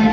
So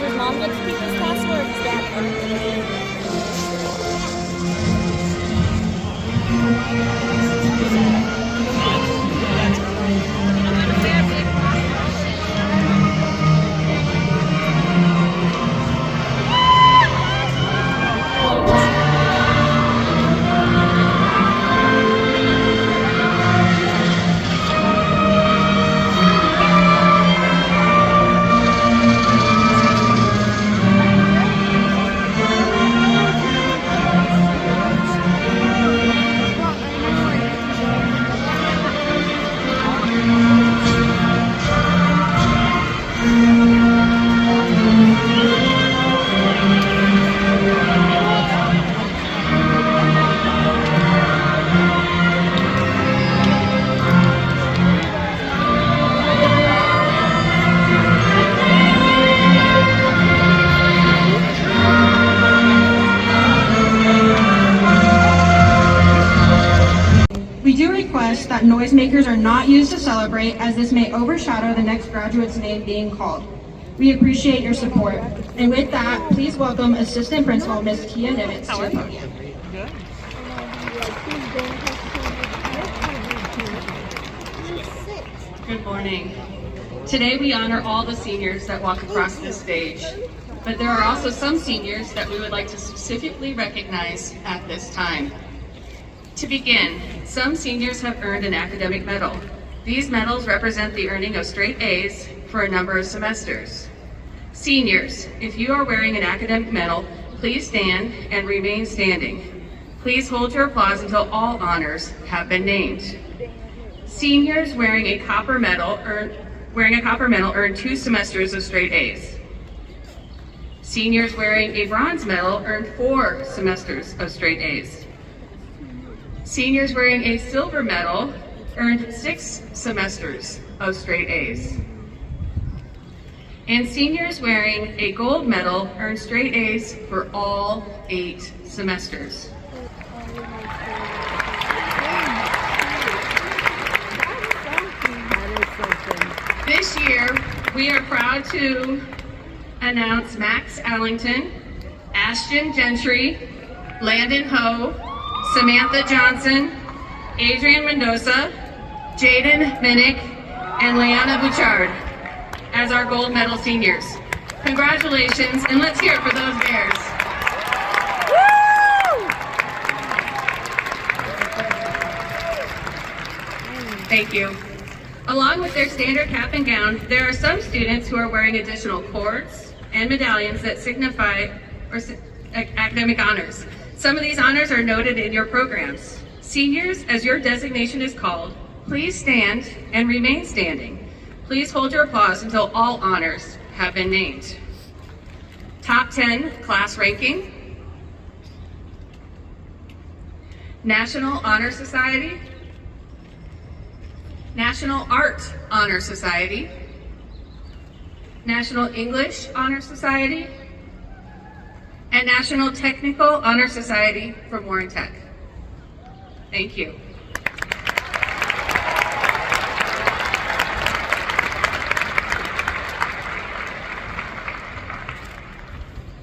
does mom get to pick this class or does dad? We do request that noisemakers are not used to celebrate, as this may overshadow the next graduate's name being called. We appreciate your support. And with that, please welcome Assistant Principal Ms. Kia Nimitz to the podium. Good morning. Today we honor all the seniors that walk across this stage, but there are also some seniors that we would like to specifically recognize at this time. To begin, some seniors have earned an academic medal. These medals represent the earning of straight A's for a number of semesters. Seniors, if you are wearing an academic medal, please stand and remain standing. Please hold your applause until all honors have been named. Seniors wearing a copper medal earn 2 semesters of straight A's. Seniors wearing a bronze medal earn 4 semesters of straight A's. Seniors wearing a silver medal earned 6 semesters of straight A's. And seniors wearing a gold medal earned straight A's for all 8 semesters. This year, we are proud to announce Max Allington, Ashton Gentry, Landon Ho, Samantha Johnson, Adrian Mendoza, Jaden Minnick, and Leanna Bouchard as our gold medal seniors. Congratulations, and let's hear it for those Bears. Thank you. Along with their standard cap and gown, there are some students who are wearing additional cords and medallions that signify academic honors. Some of these honors are noted in your programs. Seniors, as your designation is called, please stand and remain standing. Please hold your applause until all honors have been named. Top 10 class ranking, National Honor Society, National Art Honor Society, National English Honor Society, and National Technical Honor Society from Warren Tech. Thank you.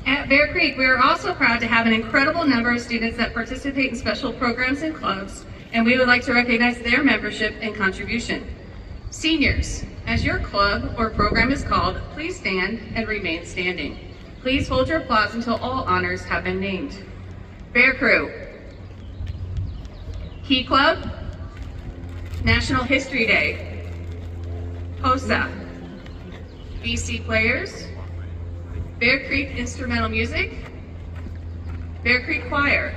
At Bear Creek, we are also proud to have an incredible number of students that participate in special programs and clubs, and we would like to recognize their membership and contribution. Seniors, as your club or program is called, please stand and remain standing. Please hold your applause until all honors have been named. Bear Crew, Key Club, National History Day, HOSA, BC Players, Bear Creek Instrumental Music, Bear Creek Choir,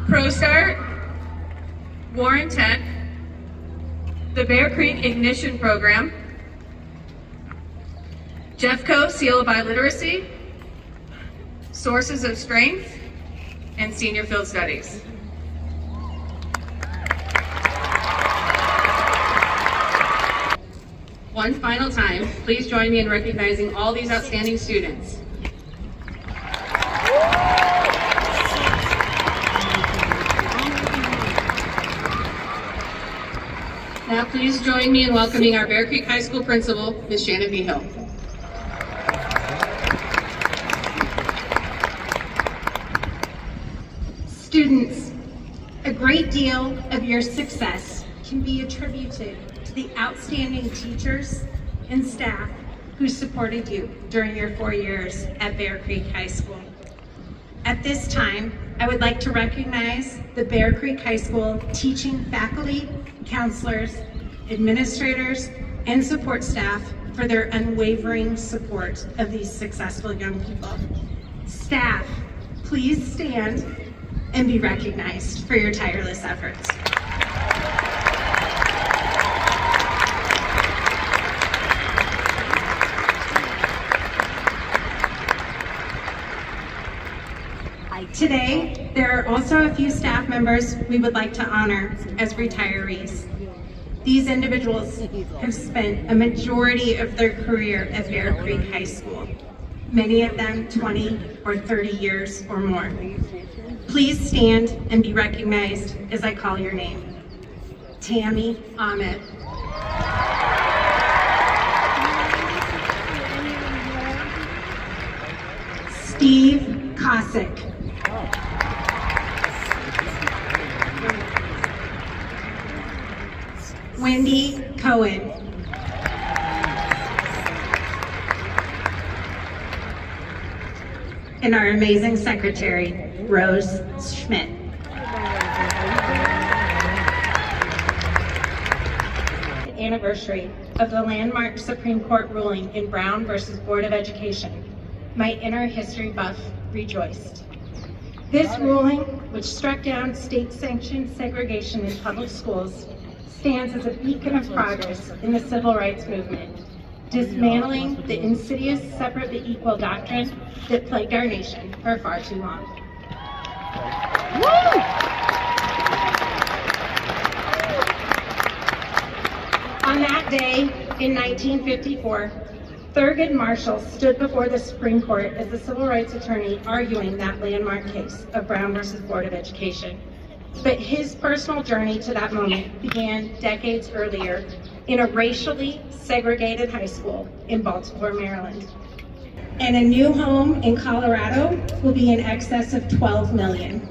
ProStart, Warren Tech, the Bear Creek Ignition Program, Jeffco Seal of Biliteracy, Sources of Strength, and Senior Field Studies. One final time, please join me in recognizing all these outstanding students. Now please join me in welcoming our Bear Creek High School principal, Ms. Shannon B. Hill. Students, a great deal of your success can be attributed to the outstanding teachers and staff who supported you during your 4 years at Bear Creek High School. At this time, I would like to recognize the Bear Creek High School teaching faculty, counselors, administrators, and support staff for their unwavering support of these successful young people. Staff, please stand and be recognized for your tireless efforts. Today, there are also a few staff members we would like to honor as retirees. These individuals have spent a majority of their career at Bear Creek High School, many of them 20 or 30 years or more. Please stand and be recognized as I call your name. Tammy Ahmed. Steve Kosick. Wendy Cohen. And our amazing secretary, Rose Schmidt. Anniversary of the landmark Supreme Court ruling in Brown versus Board of Education, my inner history buff rejoiced. This ruling, which struck down state-sanctioned segregation in public schools, stands as a beacon of progress in the civil rights movement, dismantling the insidious separate but equal doctrine that plagued our nation for far too long. On that day in 1954, Thurgood Marshall stood before the Supreme Court as a civil rights attorney arguing that landmark case of Brown versus Board of Education. But his personal journey to that moment began decades earlier in a racially segregated high school in Baltimore, Maryland. And a new home in Colorado will be in excess of $12 million.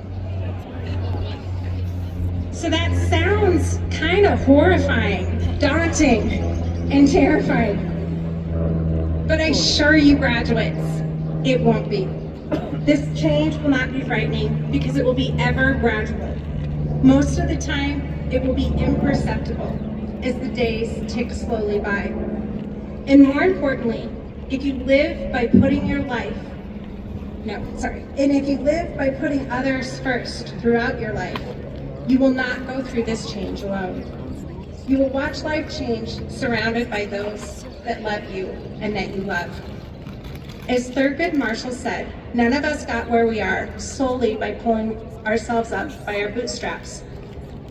So that sounds kind of horrifying, daunting, and terrifying. But I assure you graduates, it won't be. This change will not be frightening because it will be ever gradual. Most of the time, it will be imperceptible as the days tick slowly by. And more importantly, if you live by putting others first throughout your life, you will not go through this change alone. You will watch life change surrounded by those that love you and that you love. As Thurgood Marshall said, none of us got where we are solely by pulling ourselves up by our bootstraps.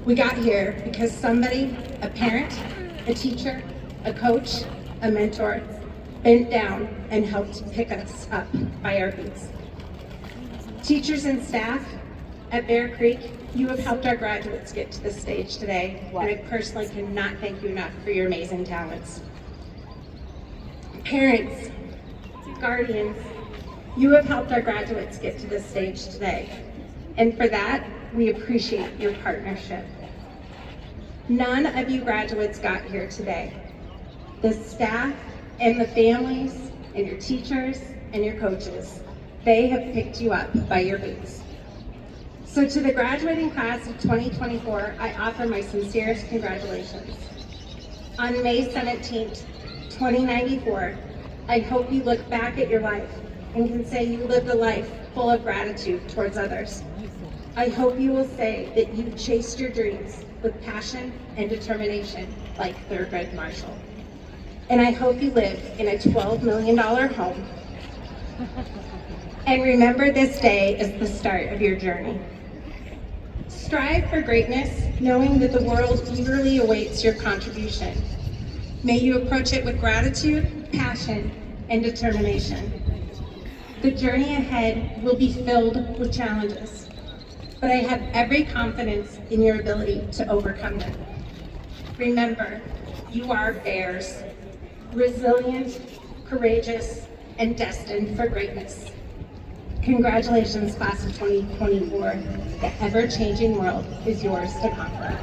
We got here because somebody, a parent, a teacher, a coach, a mentor, bent down and helped pick us up by our boots. Teachers and staff at Bear Creek, you have helped our graduates get to this stage today, and I personally cannot thank you enough for your amazing talents. Parents, guardians, you have helped our graduates get to this stage today, and for that, we appreciate your partnership. None of you graduates got here today. The staff and the families and your teachers and your coaches, they have picked you up by your boots. So to the graduating class of 2024, I offer my sincerest congratulations. On May 17th, 2094, I hope you look back at your life and can say you lived a life full of gratitude towards others. I hope you will say that you chased your dreams with passion and determination like Thurgood Marshall. and I hope you live in a $12 million home. And remember this day as the start of your journey. Strive for greatness, knowing that the world eagerly awaits your contribution. May you approach it with gratitude, passion, and determination. The journey ahead will be filled with challenges, but I have every confidence in your ability to overcome them. Remember, you are bears, resilient, courageous, and destined for greatness. Congratulations, class of 2024. The ever-changing world is yours to conquer.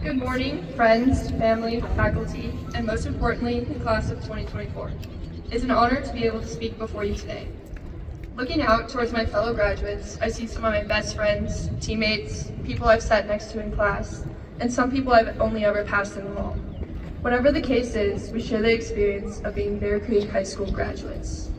Good morning, friends, family, faculty, and most importantly, the class of 2024. It's an honor to be able to speak before you today. Looking out towards my fellow graduates, I see some of my best friends, teammates, people I've sat next to in class, and some people I've only ever passed in the hall. Whatever the case is, we share the experience of being Bear Creek High School graduates.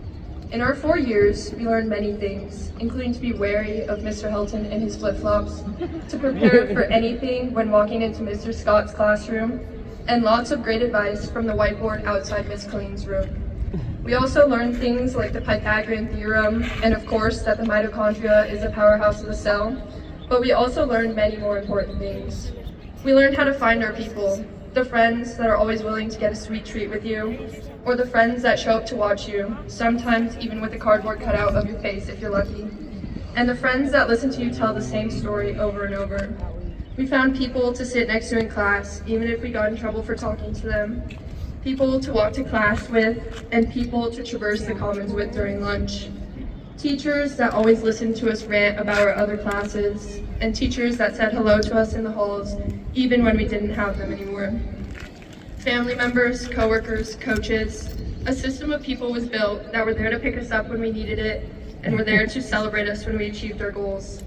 In our 4 years, we learned many things, including to be wary of Mr. Hilton and his flip-flops, to prepare for anything when walking into Mr. Scott's classroom, and lots of great advice from the whiteboard outside Miss Colleen's room. We also learned things like the Pythagorean theorem, and of course that the mitochondria is the powerhouse of the cell, but we also learned many more important things. We learned how to find our people, the friends that are always willing to get a sweet treat with you, or the friends that show up to watch you, sometimes even with a cardboard cutout of your face if you're lucky, and the friends that listen to you tell the same story over and over. We found people to sit next to in class, even if we got in trouble for talking to them, people to walk to class with, and people to traverse the commons with during lunch. Teachers that always listened to us rant about our other classes, and teachers that said hello to us in the halls, even when we didn't have them anymore. Family members, coworkers, coaches, a system of people was built that were there to pick us up when we needed it, and were there to celebrate us when we achieved our goals.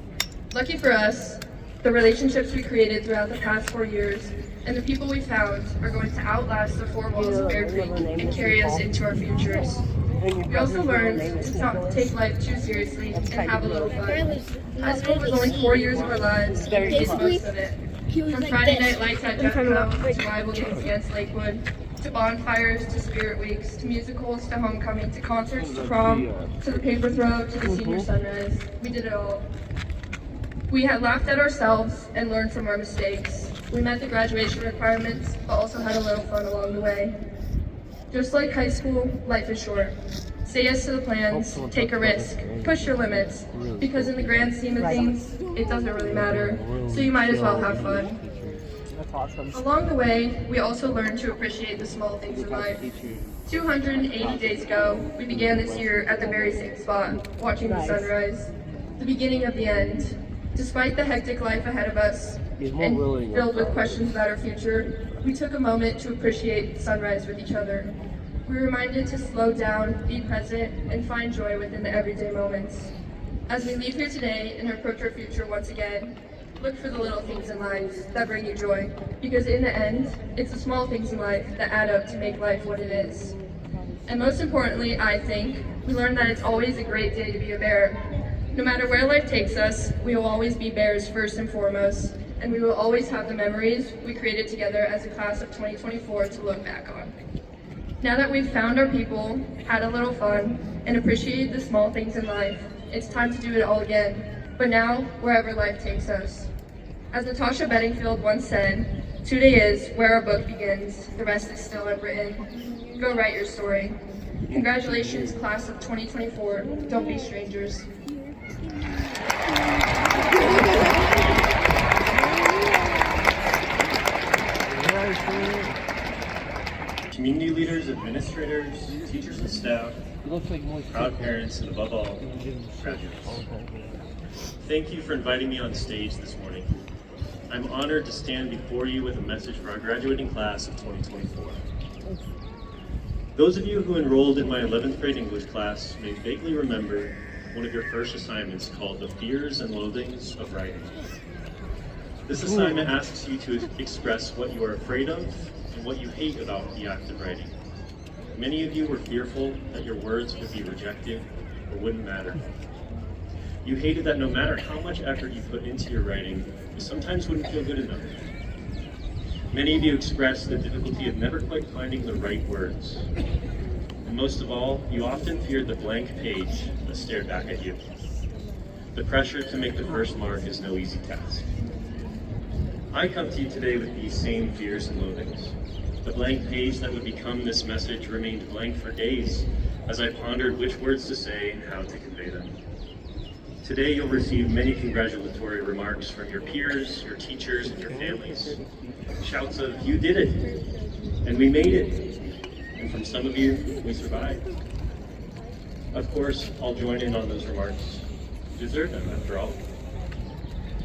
Lucky for us, the relationships we created throughout the past 4 years and the people we found are going to outlast the 4 walls of Bear Creek and carry us into our futures. We also learned to not take life too seriously and have a little fun. High school was only 4 years of our lives, and we made the most of it. From Friday night lights at Jeffco to rival games against Lakewood, to bonfires, to spirit weeks, to musicals, to homecoming, to concerts, to prom, to the paper throw, to the senior sunrise. We did it all. We had laughed at ourselves and learned from our mistakes. We met the graduation requirements, but also had a little fun along the way. Just like high school, life is short. Say yes to the plans, take a risk, push your limits, because in the grand scheme of things, it doesn't really matter, so you might as well have fun. Along the way, we also learned to appreciate the small things in life. 280 days ago, we began this year at the very same spot, watching the sunrise, the beginning of the end. Despite the hectic life ahead of us, and filled with questions about our future, we took a moment to appreciate the sunrise with each other. We were reminded to slow down, be present, and find joy within the everyday moments. As we leave here today and approach our future once again, look for the little things in life that bring you joy, because in the end, it's the small things in life that add up to make life what it is. And most importantly, I think, we learned that it's always a great day to be a bear. No matter where life takes us, we will always be bears first and foremost, and we will always have the memories we created together as a class of 2024 to look back on. Now that we've found our people, had a little fun, and appreciated the small things in life, it's time to do it all again, but now, wherever life takes us. As Natasha Bedingfield once said, today is where our book begins, the rest is still unwritten. Go write your story. Congratulations, class of 2024. Don't be strangers. Yeah, community leaders, administrators, teachers and staff, proud parents, and above all, graduates. Thank you for inviting me on stage this morning. I'm honored to stand before you with a message for our graduating class of 2024. Those of you who enrolled in my 11th grade English class may vaguely remember one of your first assignments called The Fears and Loathings of Writing. This assignment asks you to express what you are afraid of and what you hate about the act of writing. Many of you were fearful that your words would be rejected or wouldn't matter. You hated that no matter how much effort you put into your writing, you sometimes wouldn't feel good enough. Many of you expressed the difficulty of never quite finding the right words. And most of all, you often feared the blank page that stared back at you. The pressure to make the first mark is no easy task. I come to you today with these same fears and loathings. The blank page that would become this message remained blank for days as I pondered which words to say and how to convey them. Today you'll receive many congratulatory remarks from your peers, your teachers, and your families. Shouts of, "You did it!" and "We made it!" And from some of you, "We survived." Of course, I'll join in on those remarks. You deserve them, after all.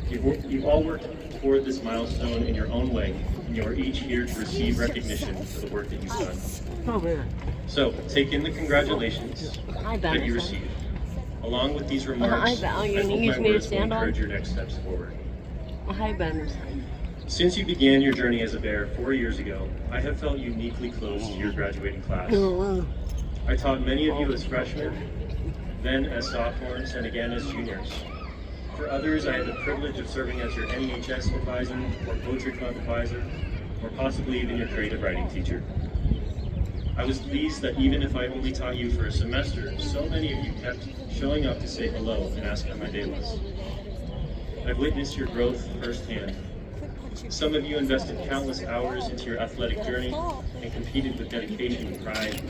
You've all worked toward this milestone in your own way, and you are each here to receive recognition for the work that you've done. So, take in the congratulations that you received. Along with these remarks, I hope my words will encourage your next steps forward. Since you began your journey as a bear 4 years ago, I have felt uniquely close to your graduating class. I taught many of you as freshmen, then as sophomores, and again as juniors. For others, I had the privilege of serving as your NEHS advisor, or poetry club advisor, or possibly even your creative writing teacher. I was pleased that even if I only taught you for a semester, so many of you kept showing up to say hello and ask how my day was. I've witnessed your growth firsthand. Some of you invested countless hours into your athletic journey and competed with dedication and pride.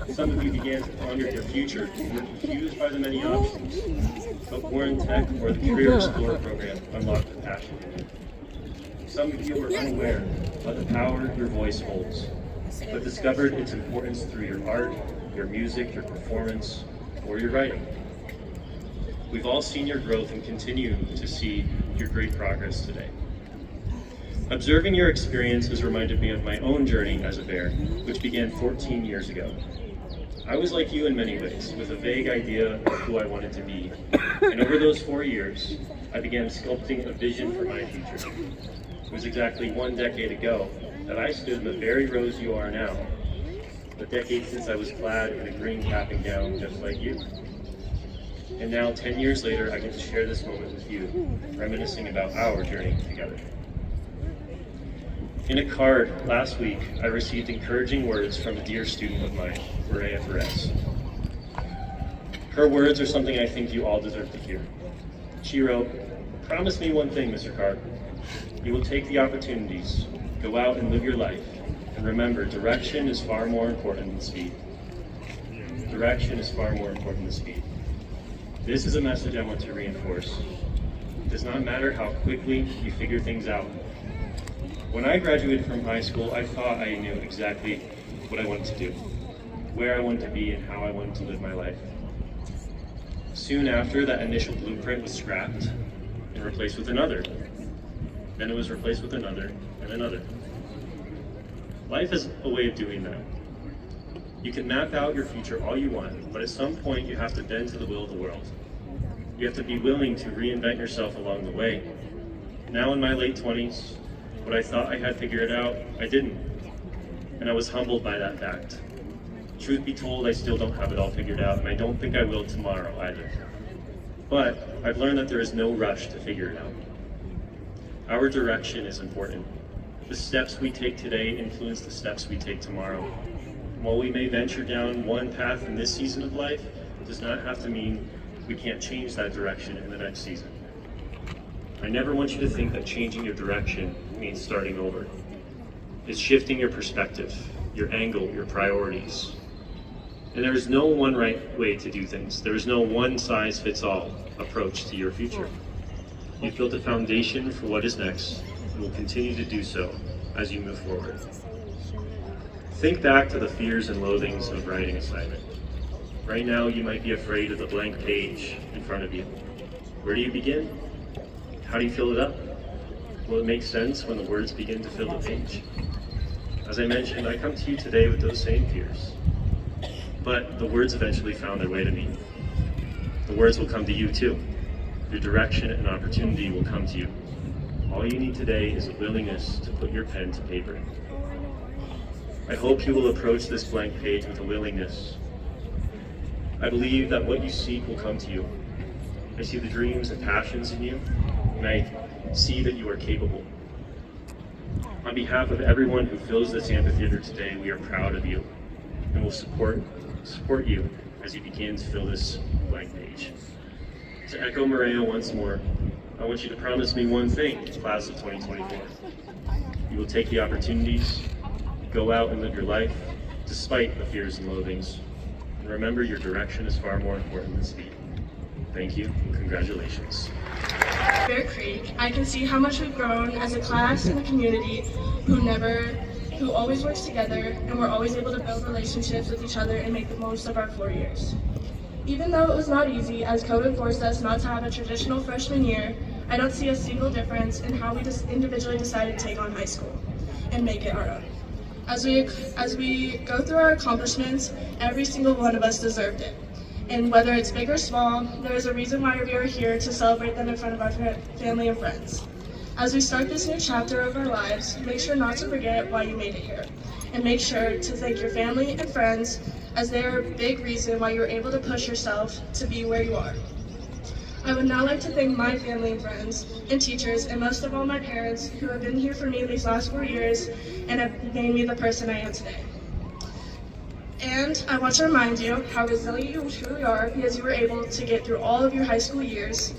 Some of you began to ponder your future and were confused by the many options, but Warren Tech or the Career Explorer program unlocked the passion in you. Some of you were unaware of the power your voice holds, but discovered its importance through your art, your music, your performance, or your writing. We've all seen your growth and continue to see your great progress today. Observing your experience has reminded me of my own journey as a bear, which began 14 years ago. I was like you in many ways, with a vague idea of who I wanted to be. And over those 4 years, I began sculpting a vision for my future. It was exactly 1 decade ago that I stood in the very rose you are now, a decade since I was clad in a green cap and gown just like you. And now, 10 years later, I get to share this moment with you, reminiscing about our journey together. In a card last week, I received encouraging words from a dear student of mine, Maria Perez. Her words are something I think you all deserve to hear. She wrote, "Promise me one thing, Mr. Carr. You will take the opportunities, go out and live your life, and remember, direction is far more important than speed. Direction is far more important than speed." This is a message I want to reinforce. It does not matter how quickly you figure things out. When I graduated from high school, I thought I knew exactly what I wanted to do, where I wanted to be, and how I wanted to live my life. Soon after, that initial blueprint was scrapped and replaced with another. Then it was replaced with another and another. Life is a way of doing that. You can map out your future all you want, but at some point you have to bend to the will of the world. You have to be willing to reinvent yourself along the way. Now in my late 20s, what I thought I had figured out, I didn't. And I was humbled by that fact. Truth be told, I still don't have it all figured out, and I don't think I will tomorrow either. But I've learned that there is no rush to figure it out. Our direction is important. The steps we take today influence the steps we take tomorrow. And while we may venture down one path in this season of life, it does not have to mean we can't change that direction in the next season. I never want you to think that changing your direction means starting over. It's shifting your perspective, your angle, your priorities. And there is no one right way to do things. There is no one-size-fits-all approach to your future. You've built a foundation for what is next, and will continue to do so as you move forward. Think back to the fears and loathings of writing assignment. Right now, you might be afraid of the blank page in front of you. Where do you begin? How do you fill it up? Will it make sense when the words begin to fill the page? As I mentioned, I come to you today with those same fears. But the words eventually found their way to me. The words will come to you too. Your direction and opportunity will come to you. All you need today is a willingness to put your pen to paper. I hope you will approach this blank page with a willingness. I believe that what you seek will come to you. I see the dreams and passions in you, and I see that you are capable. On behalf of everyone who fills this amphitheater today, we are proud of you and will support you as you begin to fill this blank page. To echo Maria once more, I want you to promise me one thing, class of 2024. You will take the opportunities, go out and live your life, despite the fears and loathings. And remember, your direction is far more important than speed. Thank you, and congratulations. Bear Creek, I can see how much we've grown as a class and a community who always works together, and we're always able to build relationships with each other and make the most of our 4 years. Even though it was not easy, as COVID forced us not to have a traditional freshman year, I don't see a single difference in how we just individually decided to take on high school and make it our own. As we go through our accomplishments, every single one of us deserved it. And whether it's big or small, there is a reason why we are here to celebrate them in front of our family and friends. As we start this new chapter of our lives, make sure not to forget why you made it here. And make sure to thank your family and friends, as they are a big reason why you're able to push yourself to be where you are. I would now like to thank my family and friends and teachers, and most of all my parents, who have been here for me these last 4 years and have made me the person I am today. And I want to remind you how resilient you truly are, because you were able to get through all of your high school years,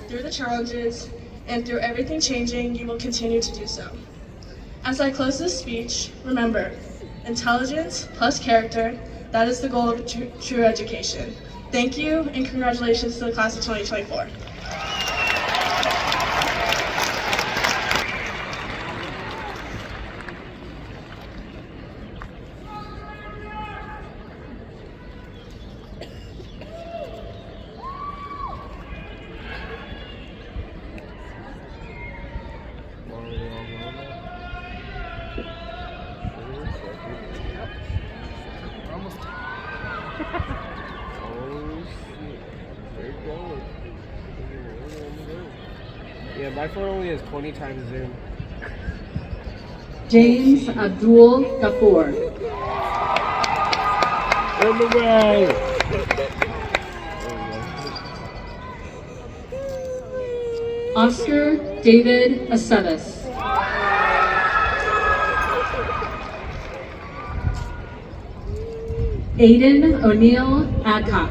through the challenges, and through everything changing, you will continue to do so. As I close this speech, remember, intelligence plus character, that is the goal of true education. Thank you, and congratulations to the class of 2024. Yeah, my phone only has 20 times zoom. James Abdul Ghafoor. On the way! Oscar David Aceves. Aiden O'Neill Adcock.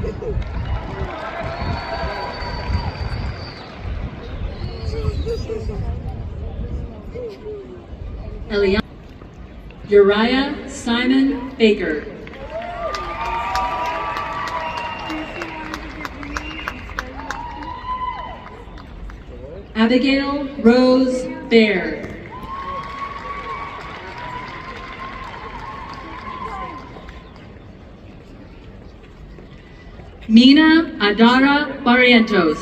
Uriah Simon Baker. Abigail Rose Baird. Mina Adara Barrientos.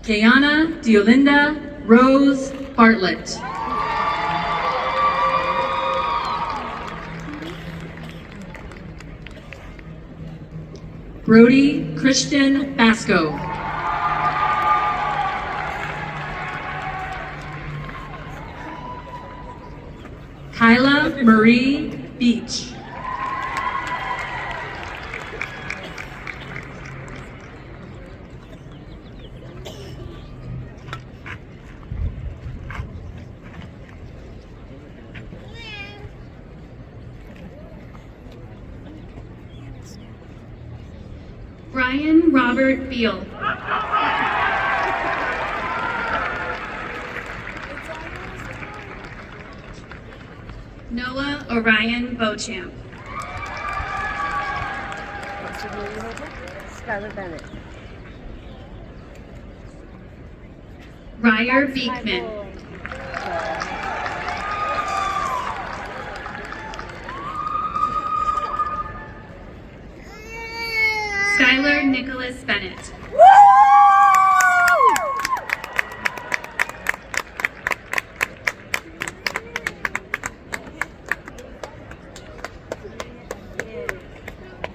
Kayana Diolinda Rose Bartlett. Brody Christian Basco. Kyla Marie Beach. Brian Robert Beal. Noah Orion Beauchamp. Skyler Bennett. Ryer Beekman. Skyler Nicholas Bennett.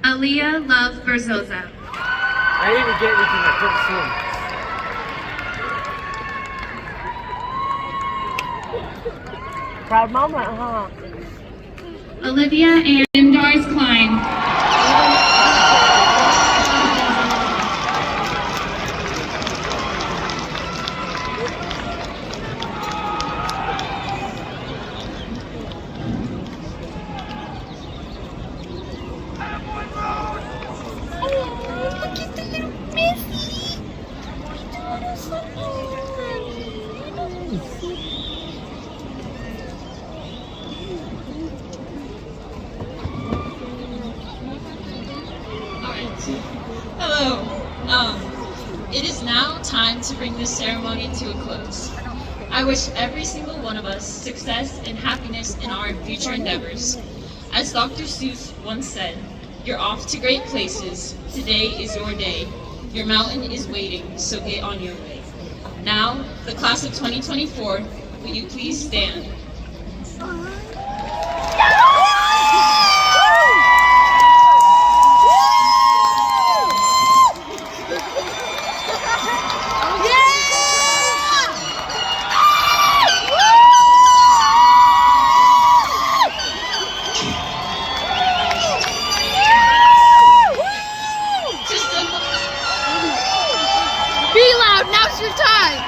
Aaliyah Love Berzosa. I didn't even get anything, I couldn't swim. Proud moment, huh? Olivia Ann Doris Klein. Hello. It is now time to bring this ceremony to a close. I wish every single one of us success and happiness in our future endeavors. As Dr. Seuss once said, "You're off to great places. Today is your day. Your mountain is waiting, so get on your way." Now, the class of 2024, will you please stand? Be loud, now's your time!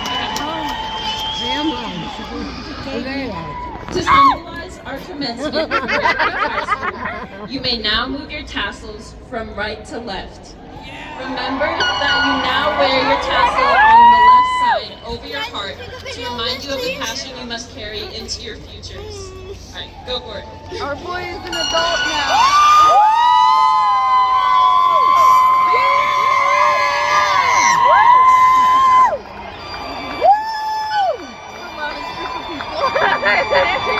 To symbolize our commencement at High School, you may now move your tassels from right to left. Remember that you now wear your tassel on the left side over your heart to remind you of the passion you must carry into your futures. Alright, go for it. Our boy is an adult now. Thank you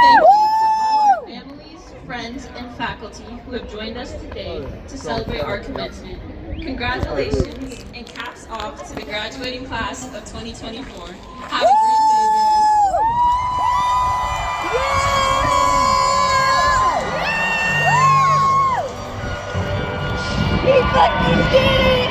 to all our families, friends, and faculty who have joined us today to celebrate our commencement. Congratulations and caps off to the graduating class of 2024. Have a great day, guys. He fucking did it!